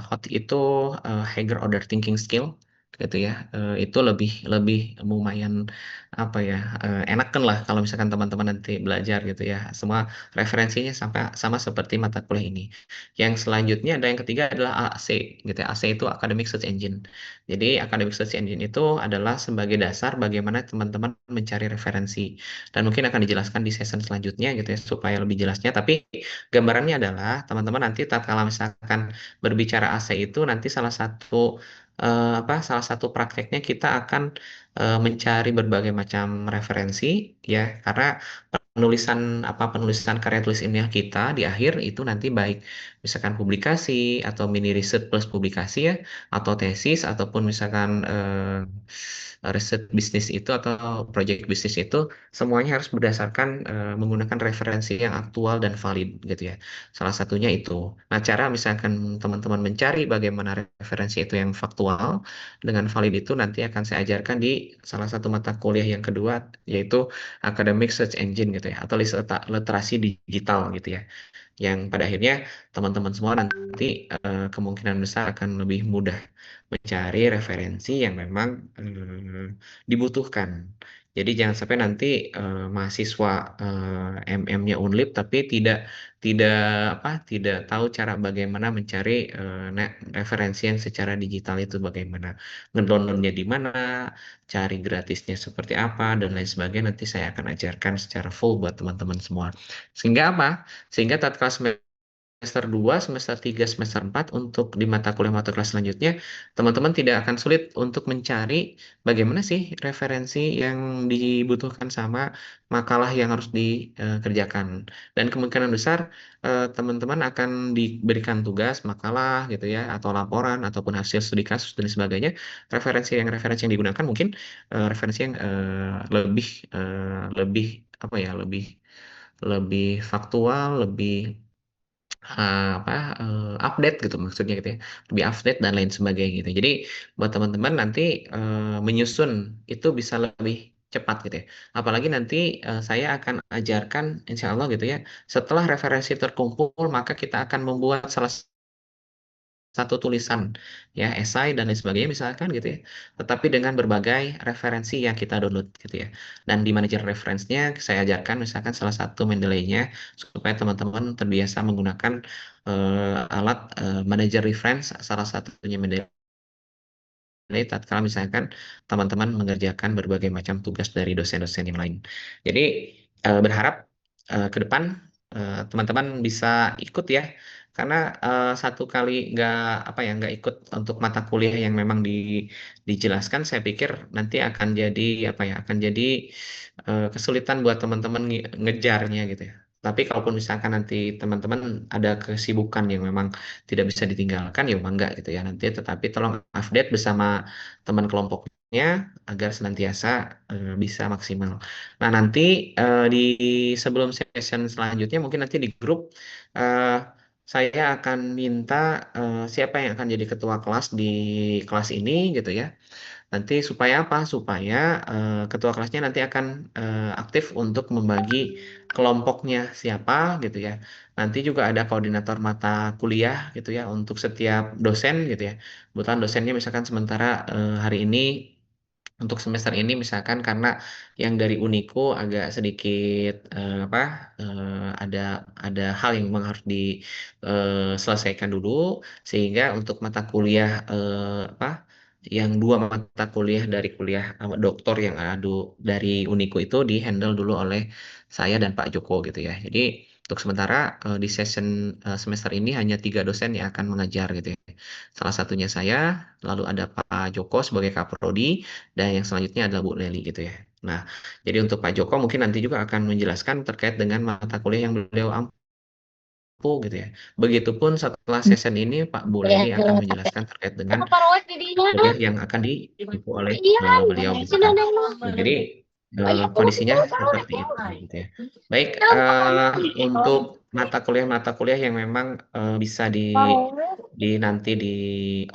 hot itu higher order thinking skill gitu ya. Itu lebih lebih lumayan apa ya, enakan lah kalau misalkan teman-teman nanti belajar gitu ya. Semua referensinya sampai sama seperti mata kuliah ini. Yang selanjutnya ada yang ketiga adalah AC gitu ya. AC itu Academic Search Engine. Jadi Academic Search Engine itu adalah sebagai dasar bagaimana teman-teman mencari referensi, dan mungkin akan dijelaskan di season selanjutnya gitu ya supaya lebih jelasnya. Tapi gambarannya adalah teman-teman nanti tatkala misalkan berbicara AC itu nanti salah satu prakteknya kita akan mencari berbagai macam referensi ya, karena penulisan karya tulis ilmiah kita di akhir itu nanti baik misalkan publikasi atau mini riset plus publikasi ya, atau tesis ataupun misalkan riset bisnis itu atau project bisnis itu, semuanya harus berdasarkan menggunakan referensi yang aktual dan valid gitu ya. Salah satunya itu. Nah, cara misalkan teman-teman mencari bagaimana referensi itu yang faktual dengan valid itu nanti akan saya ajarkan di salah satu mata kuliah yang kedua, yaitu Academic Search Engine gitu ya, atau literasi digital gitu ya, yang pada akhirnya teman-teman semua nanti kemungkinan besar akan lebih mudah mencari referensi yang memang dibutuhkan. Jadi jangan sampai nanti mahasiswa MM-nya Unlip tapi tidak tidak tahu cara bagaimana mencari referensi yang secara digital itu bagaimana, ngedownloadnya di mana, cari gratisnya seperti apa dan lain sebagainya. Nanti saya akan ajarkan secara full buat teman-teman semua. Sehingga apa? Sehingga tatkala semester 2, semester 3, semester 4 untuk di mata kuliah selanjutnya, teman-teman tidak akan sulit untuk mencari bagaimana sih referensi yang dibutuhkan sama makalah yang harus dikerjakan. Dan kemungkinan besar teman-teman akan diberikan tugas makalah gitu ya, atau laporan ataupun hasil studi kasus dan sebagainya. Referensi yang digunakan mungkin referensi yang lebih apa ya, lebih lebih faktual, lebih update gitu maksudnya gitu ya, lebih update dan lain sebagainya gitu. Jadi buat teman-teman nanti menyusun itu bisa lebih cepat gitu ya. Apalagi nanti saya akan ajarkan insya Allah gitu ya, setelah referensi terkumpul maka kita akan membuat salah satu tulisan ya, esai dan lain sebagainya misalkan gitu ya, tetapi dengan berbagai referensi yang kita download gitu ya. Dan di manajer referensinya saya ajarkan misalkan salah satu Mendeley-nya supaya teman-teman terbiasa menggunakan alat manajer reference, salah satunya Mendeley, tatkala misalkan teman-teman mengerjakan berbagai macam tugas dari dosen-dosen yang lain. Jadi berharap ke depan teman-teman bisa ikut ya, karena satu kali nggak ikut untuk mata kuliah yang memang dijelaskan, saya pikir nanti akan jadi akan jadi kesulitan buat teman-teman ngejarnya gitu ya. Tapi kalaupun misalkan nanti teman-teman ada kesibukan yang memang tidak bisa ditinggalkan, ya enggak gitu ya nanti, tetapi tolong update bersama teman kelompoknya agar senantiasa bisa maksimal. Nah, nanti di sebelum session selanjutnya mungkin nanti di grup eh, saya akan minta siapa yang akan jadi ketua kelas di kelas ini gitu ya. Nanti supaya apa? Supaya ketua kelasnya nanti akan aktif untuk membagi kelompoknya siapa gitu ya. Nanti juga ada koordinator mata kuliah gitu ya untuk setiap dosen gitu ya. Kebetulan dosennya misalkan sementara hari ini untuk semester ini misalkan karena yang dari Uniku agak sedikit ada hal yang memang harus diselesaikan dulu, sehingga untuk mata kuliah yang dua mata kuliah dari kuliah doktor yang ada dari Uniku itu di handle dulu oleh saya dan Pak Joko gitu ya. Jadi untuk sementara di session semester ini hanya tiga dosen yang akan mengajar gitu ya. Salah satunya saya, lalu ada Pak Joko sebagai Kaprodi, dan yang selanjutnya adalah Bu Leli gitu ya. Nah, jadi untuk Pak Joko mungkin nanti juga akan menjelaskan terkait dengan mata kuliah yang beliau ampu gitu ya. Begitupun setelah session ini Pak Bu Leli akan menjelaskan terkait dengan kuliah yang akan diipu oleh beliau gitu kan. Nah, jadi kondisinya seperti itu gitu ya. Baik, untuk mata kuliah yang memang bisa di nanti di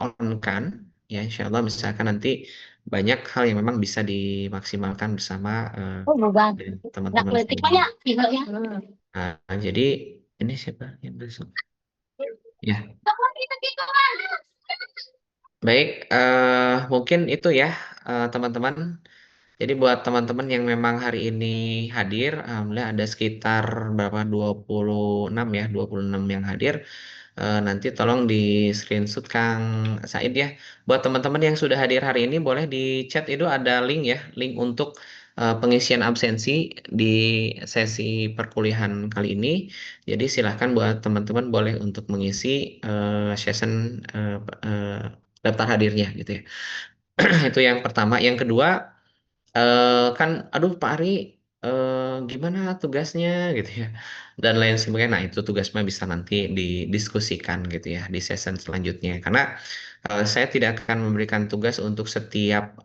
on kan ya, insya Allah misalkan nanti banyak hal yang memang bisa dimaksimalkan bersama Oh, beban. dengan Nak teman-teman kritik semua. banyak tinggalnya. Nah, jadi ini siapa yang besok? Ya. Baik, mungkin itu ya teman-teman. Jadi buat teman-teman yang memang hari ini hadir, alhamdulillah ada sekitar berapa 26 ya, 26 yang hadir. Nanti tolong di screenshot Kang Said ya. Buat teman-teman yang sudah hadir hari ini boleh di chat itu ada link ya, link untuk pengisian absensi di sesi perkuliahan kali ini. Jadi silahkan buat teman-teman boleh untuk mengisi session eh, daftar hadirnya gitu ya. Itu yang pertama. Yang kedua, kan aduh Pak Ari gimana tugasnya gitu ya dan lain sebagainya. Nah itu tugas mah bisa nanti didiskusikan gitu ya di season selanjutnya karena saya tidak akan memberikan tugas untuk setiap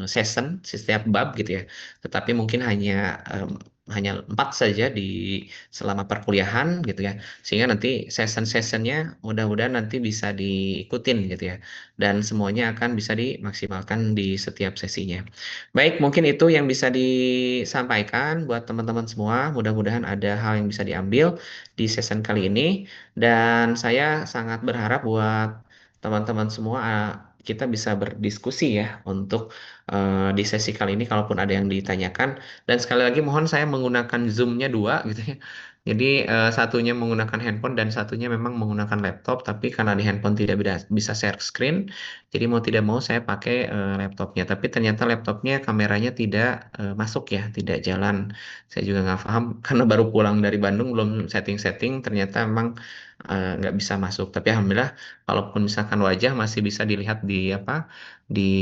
season setiap bab gitu ya, tetapi mungkin hanya 4 saja di selama perkuliahan gitu ya, sehingga nanti season-seasonnya mudah-mudahan nanti bisa diikutin gitu ya, dan semuanya akan bisa dimaksimalkan di setiap sesinya. Baik, mungkin itu yang bisa disampaikan buat teman-teman semua. Mudah-mudahan ada hal yang bisa diambil di season kali ini. Dan saya sangat berharap buat teman-teman semua kita bisa berdiskusi ya untuk di sesi kali ini kalaupun ada yang ditanyakan. Dan sekali lagi mohon saya menggunakan Zoom-nya dua gitu ya. Jadi satunya menggunakan handphone dan satunya memang menggunakan laptop. Tapi karena di handphone tidak bisa share screen, jadi mau tidak mau saya pakai laptopnya. Tapi ternyata laptopnya kameranya tidak masuk ya, tidak jalan. Saya juga nggak paham karena baru pulang dari Bandung belum setting-setting. Ternyata memang nggak bisa masuk. Tapi alhamdulillah, kalaupun misalkan wajah masih bisa dilihat di apa di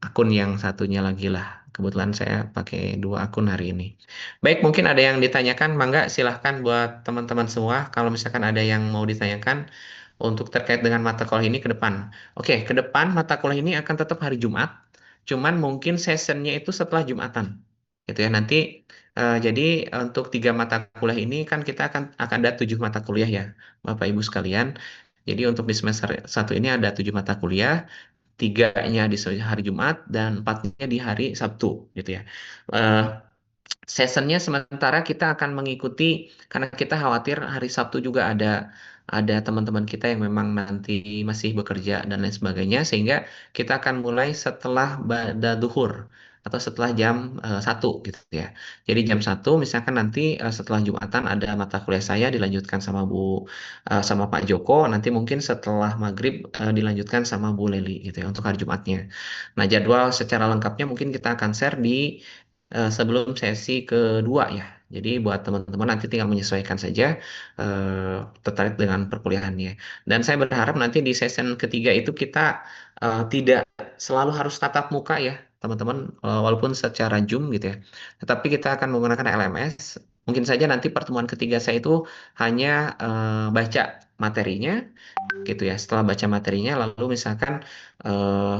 akun yang satunya lagi lah. Kebetulan saya pakai dua akun hari ini. Baik, mungkin ada yang ditanyakan, Mangga silahkan buat teman-teman semua. Kalau misalkan ada yang mau ditanyakan untuk terkait dengan mata kuliah ini ke depan. Oke, ke depan mata kuliah ini akan tetap hari Jumat, cuman mungkin sessionnya itu setelah Jumatan. Gitu ya, nanti jadi untuk 3 mata kuliah ini kan kita akan ada 7 mata kuliah ya, Bapak Ibu sekalian. Jadi untuk di semester 1 ini ada 7 mata kuliah, tiganya di hari Jumat dan empatnya di hari Sabtu gitu ya. Eh, Seasonnya sementara kita akan mengikuti karena kita khawatir hari Sabtu juga ada teman-teman kita yang memang nanti masih bekerja dan lain sebagainya, sehingga kita akan mulai setelah ba'da duhur atau setelah jam 1 gitu ya. Jadi jam 1 misalkan nanti setelah Jumatan ada mata kuliah saya dilanjutkan sama Pak Joko, nanti mungkin setelah maghrib dilanjutkan sama Bu Leli gitu ya untuk hari Jumatnya. Nah, jadwal secara lengkapnya mungkin kita akan share di sebelum sesi kedua ya. Jadi buat teman-teman nanti tinggal menyesuaikan saja tertarik dengan perkuliahannya. Dan saya berharap nanti di session ketiga itu kita tidak selalu harus tatap muka ya, teman-teman, walaupun secara Zoom gitu ya. Tetapi kita akan menggunakan LMS. Mungkin saja nanti pertemuan ketiga saya itu hanya baca materinya gitu ya. Setelah baca materinya, lalu misalkan eh,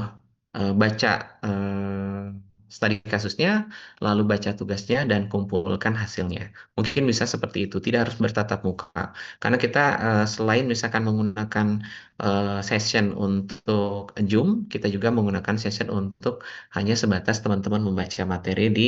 baca studi kasusnya, lalu baca tugasnya dan kumpulkan hasilnya. Mungkin bisa seperti itu, tidak harus bertatap muka. Karena kita selain misalkan menggunakan session untuk Zoom, kita juga menggunakan session untuk hanya sebatas teman-teman membaca materi di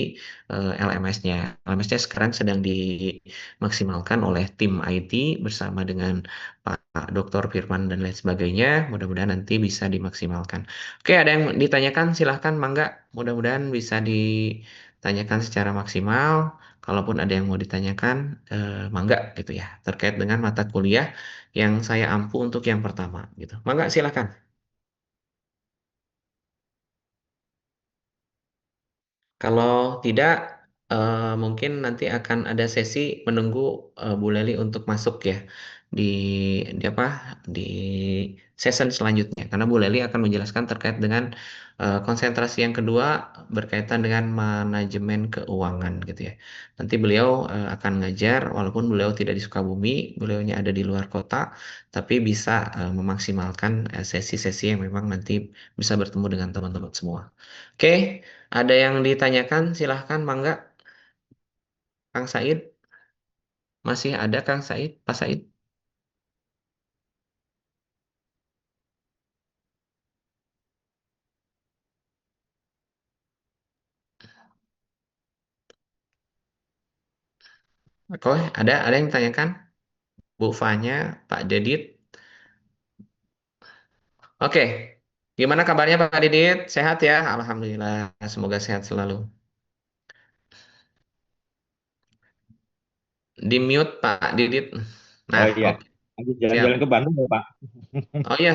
LMS-nya. LMS-nya sekarang sedang dimaksimalkan oleh tim IT bersama dengan Pak Dr. Firman dan lain sebagainya. Mudah-mudahan nanti bisa dimaksimalkan. Oke, ada yang ditanyakan? Silahkan, Mangga. Mudah-mudahan bisa ditanyakan secara maksimal. Kalaupun ada yang mau ditanyakan, Mangga gitu ya. Terkait dengan mata kuliah yang saya ampu untuk yang pertama gitu. Mangga, silahkan. Kalau tidak, mungkin nanti akan ada sesi menunggu Bu Leli untuk masuk ya di di apa di season selanjutnya. Karena Bu Leli akan menjelaskan terkait dengan konsentrasi yang kedua berkaitan dengan manajemen keuangan gitu ya. Nanti beliau akan ngajar walaupun beliau tidak di Sukabumi, beliaunya ada di luar kota, tapi bisa memaksimalkan sesi-sesi yang memang nanti bisa bertemu dengan teman-teman semua. Oke. Ada yang ditanyakan? Silahkan, Mangga. Kang Said, masih ada Kang Said? Pak Said? Oke, ada yang ditanyakan? Bu Fanya, Pak Dedit, Oke, gimana kabarnya Pak Didit? Sehat ya? Alhamdulillah, semoga sehat selalu. Di mute Pak Didit. Oh Nah, iya, oke, lagi siap. jalan-jalan ke Bandung ya Pak. Oh iya,